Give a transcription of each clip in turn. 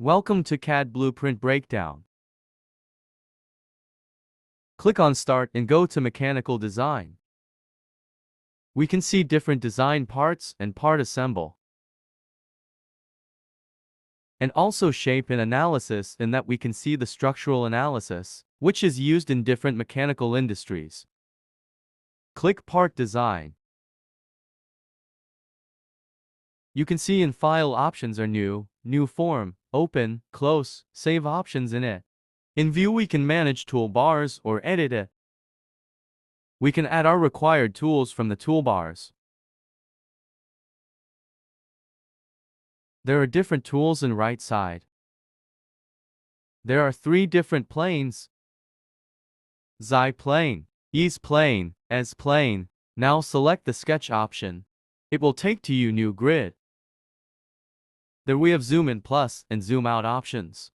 Welcome to CAD Blueprint Breakdown. Click on Start and go to Mechanical Design. We can see different design parts and part assemble. And also shape and analysis, in that we can see the structural analysis, which is used in different mechanical industries. Click Part Design. You can see in File options are New, New Form, Open, Close, Save options in it. In View we can manage toolbars or edit it. We can add our required tools from the toolbars. There are different tools in right side. There are 3 different planes: XY plane, Ease plane, S plane. Now select the sketch option. It will take to you new grid. There we have zoom in plus and zoom out options.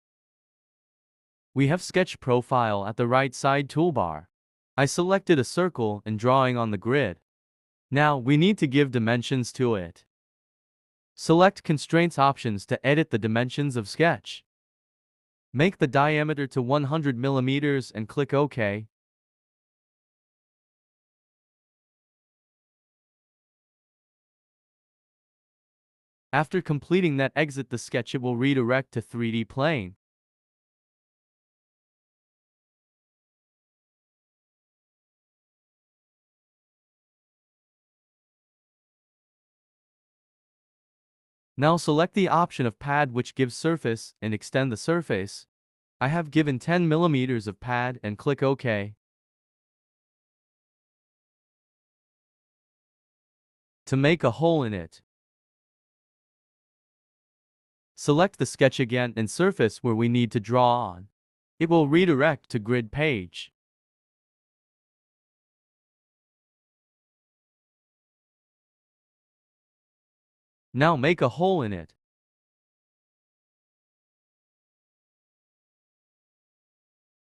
We have sketch profile at the right side toolbar. I selected a circle and drawing on the grid. Now we need to give dimensions to it. Select constraints options to edit the dimensions of sketch. Make the diameter to 100 mm and click OK. After completing that, exit the sketch. It will redirect to 3D plane. Now select the option of pad, which gives surface, and extend the surface. I have given 10 mm of pad and click OK. To make a hole in it, select the sketch again and surface where we need to draw on. It will redirect to grid page. Now make a hole in it.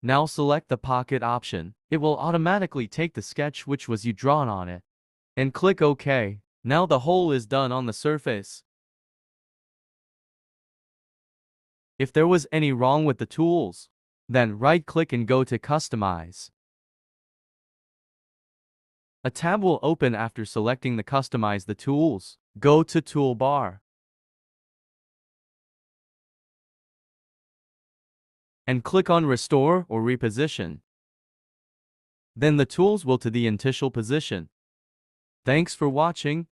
Now select the pocket option. It will automatically take the sketch which was you drawn on it. And click OK. Now the hole is done on the surface. If there was any wrong with the tools, then right-click and go to Customize. A tab will open after selecting the Customize the tools. Go to Toolbar and click on Restore or Reposition. Then the tools will to the initial position. Thanks for watching.